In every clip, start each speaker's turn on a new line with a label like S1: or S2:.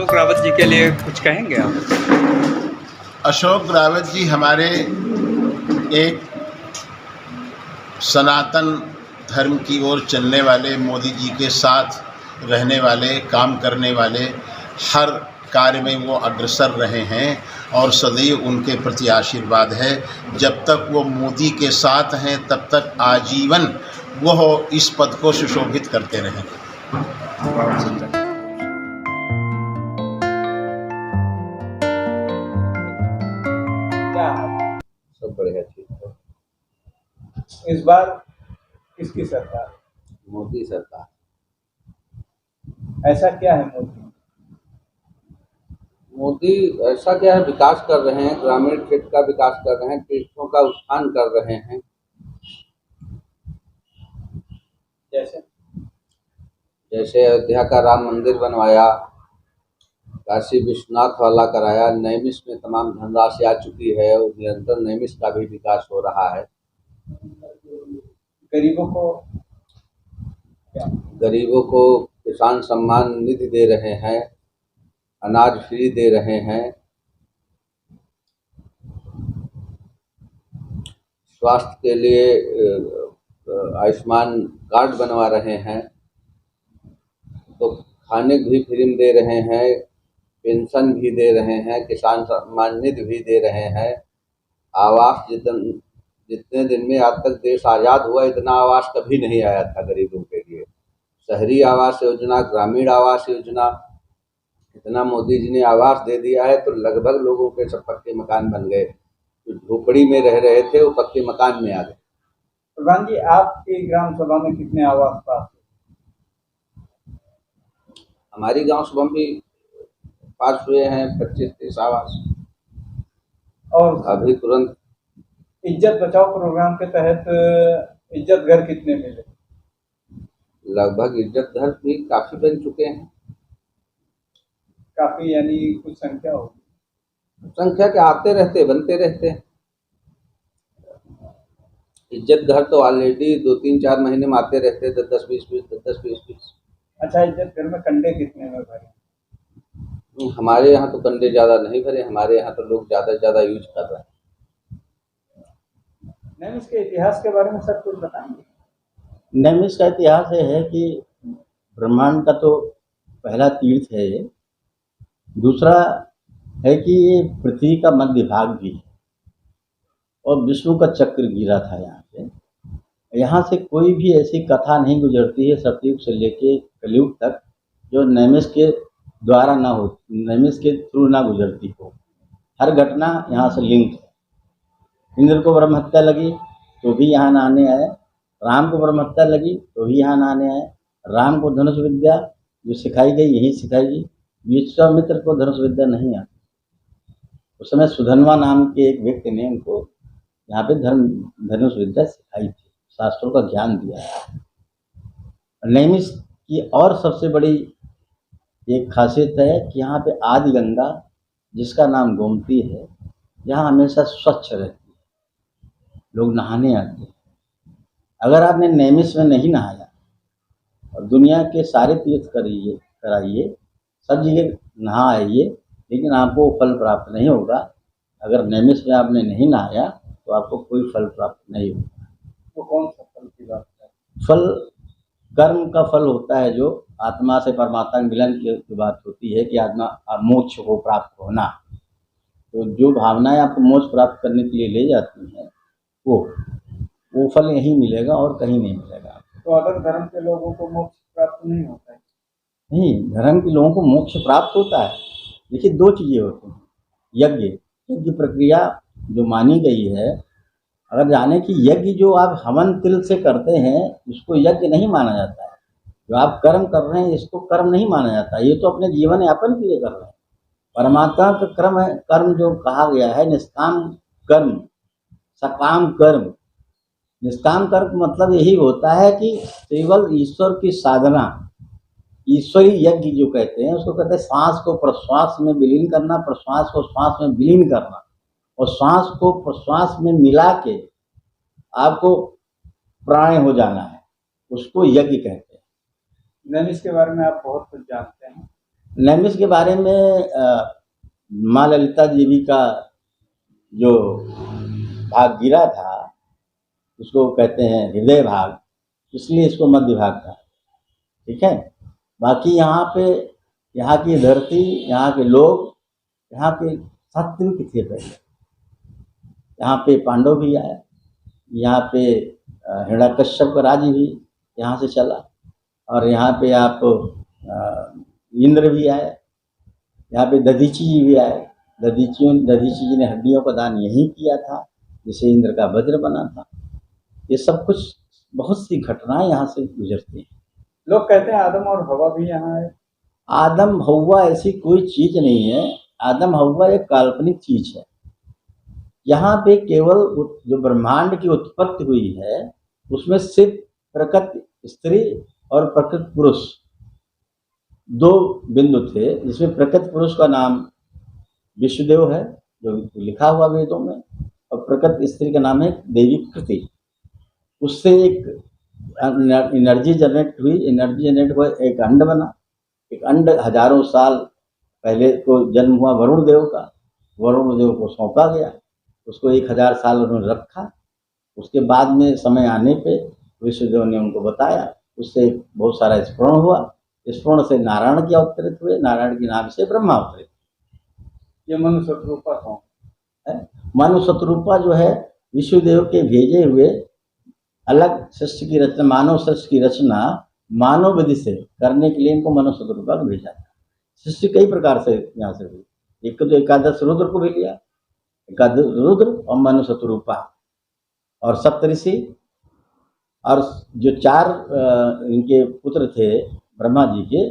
S1: अशोक रावत जी के लिए कुछ कहेंगे आप?
S2: अशोक रावत जी हमारे एक सनातन धर्म की ओर चलने वाले, मोदी जी के साथ रहने वाले, काम करने वाले, हर कार्य में वो अग्रसर रहे हैं और सदैव उनके प्रति आशीर्वाद है। जब तक वो मोदी के साथ हैं तब तक आजीवन वो इस पद को सुशोभित करते रहेंगे।
S3: सब बढ़िया ठीक है।
S4: इस बार किसकी सरकार?
S3: मोदी सरकार।
S4: ऐसा क्या है मोदी?
S3: मोदी ऐसा क्या है, विकास कर रहे हैं, ग्रामीण क्षेत्र का विकास कर रहे हैं, तीर्थों का उत्थान कर रहे हैं। जैसे अयोध्या का राम मंदिर बनवाया, काशी विश्वनाथ वाला कराया, नैमिष में तमाम धनराशि आ चुकी है और निरंतर नैमिष का भी विकास हो रहा है। गरीबों को किसान सम्मान निधि दे रहे हैं, अनाज फ्री दे रहे हैं, स्वास्थ्य के लिए आयुष्मान कार्ड बनवा रहे हैं, तो खाने भी फ्री में दे रहे हैं, पेंशन भी दे रहे हैं, किसान सम्मान निधि भी दे रहे हैं। आवास जितने दिन में आज तक देश आज़ाद हुआ इतना आवास कभी नहीं आया था गरीबों के लिए। शहरी आवास योजना, ग्रामीण आवास योजना, इतना मोदी जी ने आवास दे दिया है तो लगभग लोगों के सब पक्के मकान बन गए। जो झोपड़ी में रह रहे थे वो पक्के मकान में आ गए।
S4: प्रधान जी, आपकी ग्राम सभा में कितने आवास पास?
S3: हमारी गांव सभा में भी पास हुए हैं 25-30 आवास।
S4: और
S3: अभी तुरंत
S4: इज्जत बचाओ प्रोग्राम के तहत इज्जत घर कितने मिले?
S3: लगभग इज्जत घर भी काफी बन चुके हैं।
S4: काफी यानी कुछ संख्या होगी?
S3: संख्या के आते रहते, बनते रहते। इज्जत घर तो ऑलरेडी 2-3-4 महीने में आते रहते, 10-10, 20-20।
S4: अच्छा, इज्जत घर में कंडे कितने में भरे?
S3: हमारे यहाँ तो कंडे ज्यादा नहीं भरे, हमारे यहाँ तो लोग ज्यादा से ज्यादा यूज कर रहे हैं।
S4: नैमिष के इतिहास के बारे में सर कुछ बताएंगे?
S5: नैमिष का इतिहास ये है कि ब्रह्मांड का तो पहला तीर्थ है ये। दूसरा है कि ये पृथ्वी का मध्य भाग भी है और विष्णु का चक्र गिरा था यहाँ से। यहाँ से कोई भी ऐसी कथा नहीं गुजरती है सतयुग से लेके कलयुग तक जो नैमिष के द्वारा ना हो, नैमिष के थ्रू ना गुजरती हो। हर घटना यहाँ से लिंक है। इंद्र को ब्रह्म हत्या लगी तो भी यहाँ नहाने आए, राम को ब्रह्म हत्या लगी तो भी यहाँ नहाने आए, राम को धनुष विद्या जो सिखाई गई यही सिखाई। विश्वामित्र को धनुष विद्या नहीं आती। उस समय सुधन्वा नाम के एक व्यक्ति ने उनको यहाँ पे धनुष विद्या सिखाई थी, शास्त्रों का ज्ञान दिया है। नैमिष की और सबसे बड़ी एक खासियत है कि यहाँ पे आदि गंगा जिसका नाम गोमती है, यहाँ हमेशा स्वच्छ रहती है, लोग नहाने आते हैं। अगर आपने नैमिष में नहीं नहाया और दुनिया के सारे तीर्थ कराइए, सब जगह नहा आइए, लेकिन आपको फल प्राप्त नहीं होगा। अगर नैमिष में आपने नहीं नहाया तो आपको कोई फल प्राप्त नहीं होगा।
S4: वो कौन सा फल की बात है?
S5: फल कर्म का फल होता है, जो आत्मा से परमात्मा मिलन की बात होती है कि आत्मा मोक्ष को प्राप्त होना। तो जो भावनाएं आपको मोक्ष प्राप्त करने के लिए ले जाती हैं वो फल यहीं मिलेगा और कहीं नहीं मिलेगा।
S4: तो अदर धर्म के लोगों को मोक्ष प्राप्त नहीं होता है?
S5: नहीं, धर्म के लोगों को मोक्ष प्राप्त होता है। देखिए, दो चीज़ें होती हैं। यज्ञ प्रक्रिया जो मानी गई है, अगर जाने कि यज्ञ जो आप हवन तिल से करते हैं उसको यज्ञ नहीं माना जाता है। जो आप कर्म कर रहे हैं इसको कर्म नहीं माना जाता है। ये तो अपने जीवन यापन के लिए कर रहे हैं। परमात्मा का क्रम है, कर्म जो कहा गया है निष्काम कर्म, सकाम कर्म। निष्काम कर्म मतलब यही होता है कि केवल ईश्वर की साधना, ईश्वरी यज्ञ जो कहते हैं उसको कहते हैं श्वास को प्रश्वास में विलीन करना, प्रश्वास को श्वास में विलीन करना और श्वास को प्रश्वास में मिला के आपको प्राण हो जाना है, उसको यज्ञ कहते हैं।
S4: नैमिष के बारे में आप बहुत कुछ जानते हैं।
S5: नैमिष के बारे में माँ ललिता देवी का जो भाग गिरा था उसको कहते हैं हृदय भाग, इसलिए इसको मध्य भाग था। ठीक है। बाकी यहाँ पे यहाँ की धरती, यहाँ के लोग, यहाँ के सात्विक थे पहले। यहाँ पे पांडव भी आए, यहाँ पे हिरण्यकश्यप का राज्य भी यहाँ से चला, और यहाँ पे आप इंद्र भी आए, यहाँ पे दधीची जी भी आए। दधीची जी ने हड्डियों का दान यहीं किया था, जिसे इंद्र का वज्र बना था। ये सब कुछ बहुत सी घटनाएं यहाँ से गुजरती हैं।
S4: लोग कहते हैं आदम और हवा भी यहाँ है।
S5: आदम हवा ऐसी कोई चीज नहीं है। आदम हवा एक काल्पनिक चीज है। यहाँ पे केवल जो ब्रह्मांड की उत्पत्ति हुई है उसमें सिर्फ प्रकृत स्त्री और प्रकृत पुरुष दो बिंदु थे, जिसमें प्रकृत पुरुष का नाम विश्वदेव है जो लिखा हुआ वेदों में, और प्रकृत स्त्री का नाम है देवी कृति। उससे एक एनर्जी जनरेट हुई, एनर्जी जनरेट हुआ, एक अंड बना। एक अंड हजारों साल पहले को जन्म हुआ वरुण देव का, वरुण देव को सौंपा गया, उसको 1000 साल उन्होंने रखा। उसके बाद में समय आने पे विश्वदेव ने उनको बताया, उससे बहुत सारा स्फुरण हुआ। स्फुरण से नारायण के अवतरित हुए, नारायण के नाम से ब्रह्मा अवतरित।
S4: ये मनु शत्रुपा कौन
S5: है? मनु शत्रुपा जो है विश्वदेव के भेजे हुए अलग सृष्टि की रचना, मानव सृष्टि की रचना मानव विधि से करने के लिए इनको मनु शत्रुपा को भेजा था। सृष्टि कई प्रकार से यहाँ से हुई। एक तो एकादश रुद्र को भी लिया, एकादश रुद्र और मनु शत्रुपा और सप्तऋषि, और जो 4 इनके पुत्र थे ब्रह्मा जी के,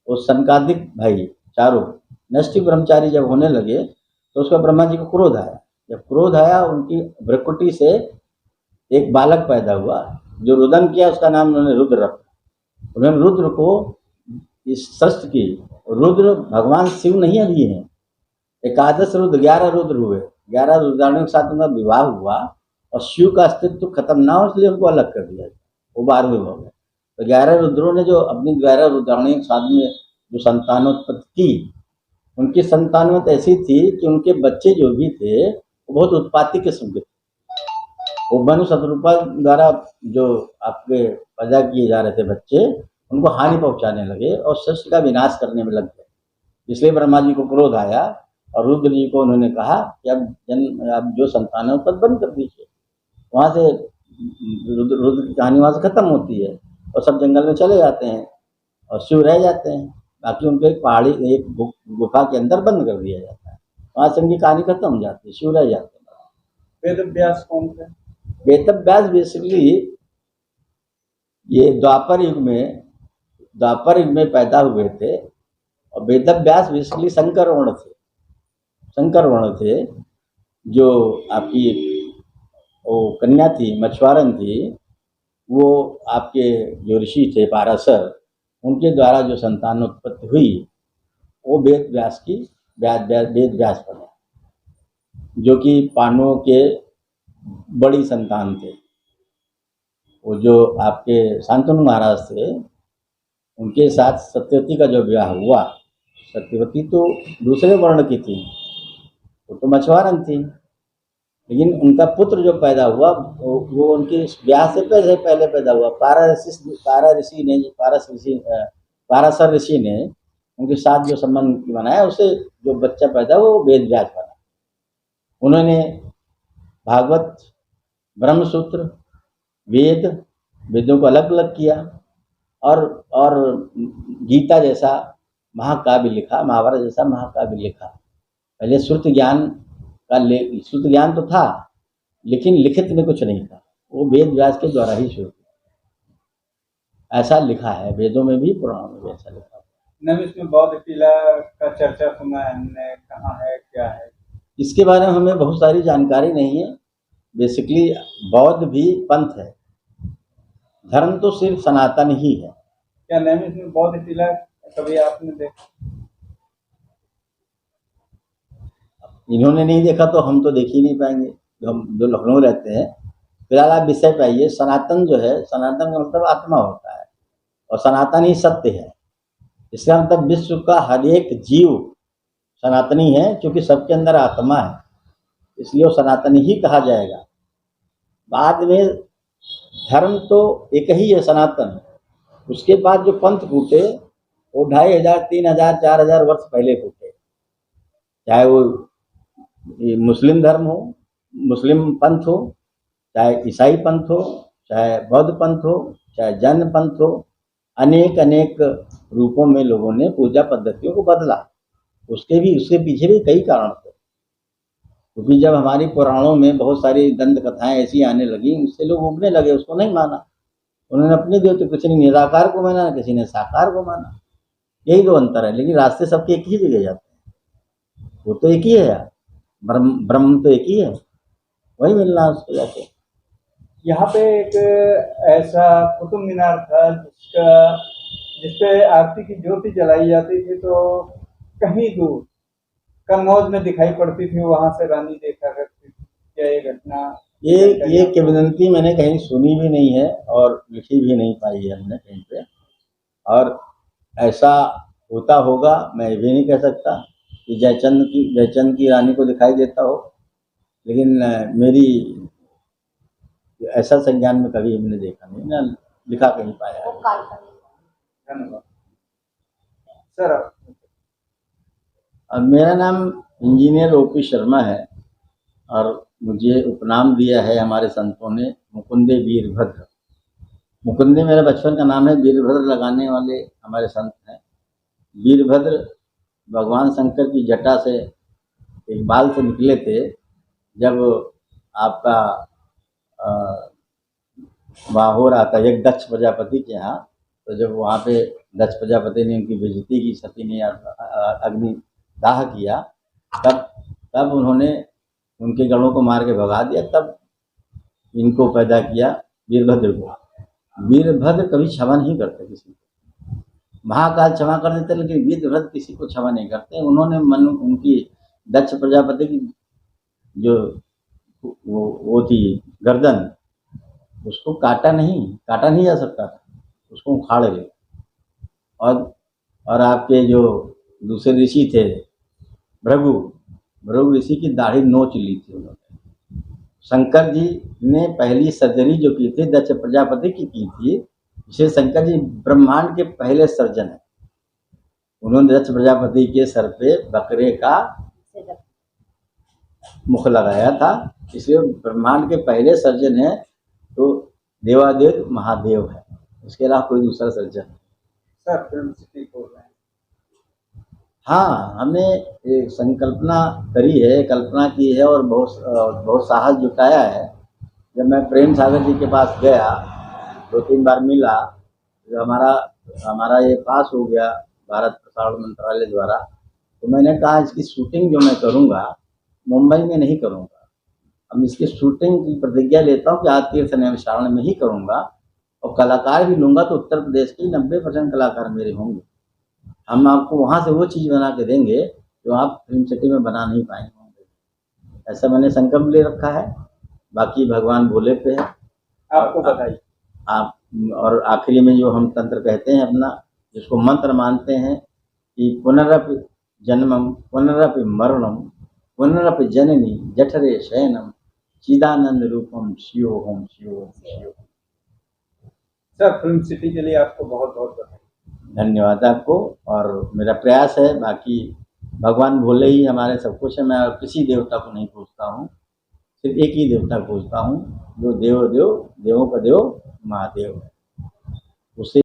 S5: वो सनकादिक भाई चारों नैष्ठिक ब्रह्मचारी जब होने लगे तो उसका ब्रह्मा जी को क्रोध आया। जब क्रोध आया, उनकी भ्रकुटी से एक बालक पैदा हुआ, जो रुदन किया उसका नाम उन्होंने रुद्र रखा। उन्होंने रुद्र को इस सृष्टि की, रुद्र भगवान शिव नहीं दिए हैं। एकादश रुद्र 11 रुद्र हुए, 11 रुद्राणियों के साथ उनका विवाह हुआ और शिव का अस्तित्व खत्म ना हो इसलिए उनको अलग कर दिया, वो 12वें हो गए। तो 11 रुद्रों ने जो अपनी 11 रुद्राणियों के साथ में जो संतानोत्पत्ति की, उनकी संतानवत ऐसी थी कि उनके बच्चे जो भी थे वो बहुत उत्पाती किस्म के थे। वो मनु शत्रुपा द्वारा जो आपके पैदा किए जा रहे थे बच्चे, उनको हानि पहुंचाने लगे और सृष्टि का विनाश करने में लग गए। इसलिए ब्रह्मा जी को क्रोध आया और रुद्र जी को उन्होंने कहा कि अब जो संतानोत्पत्ति बंद कर दीजिए। वहाँ से रुद्र की कहानी वहाँ से खत्म होती है और सब जंगल में चले जाते हैं और शिव रह जाते हैं। बाकी उनको एक पहाड़ी, एक गुफा के अंदर बंद कर दिया जाता है। वहाँ से उनकी कहानी खत्म हो जाती है, शिव रह जाते हैं।
S4: वेद व्यास कौन थे?
S5: वेद व्यास बेसिकली ये द्वापर युग में पैदा हुए थे, और वेद व्यास बेसिकली शंकर वर्ण थे। जो आपकी वो कन्या थी, मछुआरन थी, वो आपके जो ऋषि थे पाराशर, उनके द्वारा जो संतानोत्पत्ति हुई वो वेद व्यास बने, जो कि पांडवों के बड़ी संतान थे। वो जो आपके शांतनु महाराज थे, उनके साथ सत्यवती का जो विवाह हुआ, सत्यवती तो दूसरे वर्ण की थी, वो तो मछुआरन थी, लेकिन उनका पुत्र जो पैदा हुआ वो उनके ब्याह से पहले पैदा हुआ। पाराशर ऋषि ने उनके साथ जो संबंध बनाया, उससे जो बच्चा पैदा हुआ वो वेद व्यास बना। उन्होंने भागवत, ब्रह्मसूत्र, वेदों को अलग अलग किया और गीता जैसा महाकाव्य लिखा, महाभारत जैसा महाकाव्य लिखा। पहले श्रुति ज्ञान तो था, लेकिन लिखित में कुछ नहीं था, वो वेद व्यास के द्वारा ही शुरू किया। ऐसा लिखा है वेदों में भी, पुराणों में भी ऐसा लिखा है।
S4: नैमिष में बौद्ध किला का चर्चा सुना है हमने, कहाँ है, क्या है?
S5: इसके बारे में हमें बहुत सारी जानकारी नहीं है। बेसिकली बौद्ध भी पंथ है, धर्म तो सिर्फ सनातन ही है।
S4: क्या नैमिष में बौद्ध किला कभी आपने देखा?
S5: इन्होंने नहीं देखा तो हम तो देख ही नहीं पाएंगे, हम जो लखनऊ रहते हैं। फिलहाल आप विषय पे आइए। सनातन जो है, सनातन का मतलब आत्मा होता है, और सनातन ही सत्य है। इसका मतलब विश्व का हर एक जीव सनातनी है, क्योंकि सबके अंदर आत्मा है, इसलिए वो सनातनी ही कहा जाएगा। बाद में धर्म तो एक ही है, सनातन। उसके बाद जो पंथ फूटे वो 2500, 3000, 4000 वर्ष पहले फूटे। चाहे वो मुस्लिम धर्म हो, मुस्लिम पंथ हो, चाहे ईसाई पंथ हो, चाहे बौद्ध पंथ हो, चाहे जैन पंथ हो, अनेक अनेक रूपों में लोगों ने पूजा पद्धतियों को बदला। उसके पीछे भी कई कारण थे, क्योंकि जब हमारी पुराणों में बहुत सारी दंत कथाएं ऐसी आने लगी, उससे लोग उगने लगे, उसको नहीं माना। उन्होंने अपने देवते, किसी ने निराकार को माना, किसी ने साकार को माना। यही दो अंतर है, लेकिन रास्ते सबके एक ही जगह जाते हैं। वो तो एक ही है यार, ब्रह्म तो एक ही है, वही मिलना है उसको जाके।
S4: यहाँ पे एक ऐसा कुतुब मीनार था जिसपे आरती की ज्योति जलाई जाती थी, तो कहीं दूर कन्नौज में दिखाई पड़ती थी, वहां से रानी देखा करती थी। क्या ये घटना?
S5: ये किंवदंती मैंने कहीं सुनी भी नहीं है और लिखी भी नहीं पाई है हमने कहीं पे, और ऐसा होता होगा मैं भी नहीं कह सकता कि जयचंद की रानी को दिखाई देता हो, लेकिन मेरी ऐसा संज्ञान में कभी हमने देखा नहीं, ना लिखा कहीं पाया है।
S4: धन्यवाद सर।
S5: अब मेरा नाम इंजीनियर ओपी शर्मा है और मुझे उपनाम दिया है हमारे संतों ने मुकुंदे वीरभद्र। मुकुंदे मेरा बचपन का नाम है, वीरभद्र लगाने वाले हमारे संत हैं। वीरभद्र भगवान शंकर की जटा से एक बाल से निकले थे। जब आपका वहाँ हो रहा था एक दक्ष प्रजापति के यहाँ, तो जब वहाँ पे दक्ष प्रजापति ने उनकी बेइज्जती की, सती ने अग्नि दाह किया, तब उन्होंने उनके गणों को मार के भगा दिया, तब इनको पैदा किया वीरभद्र को। वीरभद्र कभी क्षमा नहीं करते किसी को। महाकाल क्षमा कर देते, लेकिन वीरभद्र किसी को क्षमा नहीं करते। उन्होंने उनकी दक्ष प्रजापति की जो वो थी गर्दन, उसको काटा नहीं जा सकता था, उसको उखाड़ गए। और आपके जो दूसरे ऋषि थे भृगु ऋषि की दाढ़ी नोच ली थी उन्होंने। शंकर जी ने पहली सर्जरी जो की थी दक्ष प्रजापति की थी, इसे शंकर जी ब्रह्मांड के पहले सर्जन है। उन्होंने दक्ष प्रजापति के सर पे बकरे का मुख लगाया था, इसलिए ब्रह्मांड के पहले सर्जन है। तो देवादेव महादेव है, उसके अलावा कोई दूसरा सर्जन है।
S4: सर फिल्म सिटी बोल रहे हैं।
S5: हाँ, हमने एक संकल्पना करी है, कल्पना की है और बहुत साहस जुटाया है। जब मैं प्रेम सागर जी के पास गया, 2-3 बार मिला, तो हमारा ये पास हो गया भारत प्रसारण मंत्रालय द्वारा, तो मैंने कहा इसकी शूटिंग जो मैं करूँगा मुंबई में नहीं करूँगा। अब इसकी शूटिंग की प्रतिज्ञा लेता हूँ कि आज तीर्थ नैमिषारण्य में ही करूँगा, और कलाकार भी लूँगा तो उत्तर प्रदेश के 90% कलाकार मेरे होंगे। हम आपको वहाँ से वो चीज़ बना के देंगे जो आप फिल्म सिटी में बना नहीं पाए होंगे। ऐसा मैंने संकल्प ले रखा है, बाकी भगवान भोले पे है।
S4: आपको बताइए
S5: आप, और आखिरी में जो हम तंत्र कहते हैं अपना, जिसको मंत्र मानते हैं कि पुनरपि जन्मम पुनरपि मरणम पुनरपि जननी जठरे शयनम चिदानंद रूपम शिवोहम शिवोहम शिवोहम।
S4: सर फिल्म सिटी के लिए आपको बहुत बहुत बधाई।
S5: धन्यवाद आपको। और मेरा प्रयास है, बाकी भगवान भोले ही हमारे सब कुछ है। मैं किसी देवता को नहीं पूजता हूँ, सिर्फ एक ही देवता पूजता हूँ जो देवों का देव महादेव है। उससे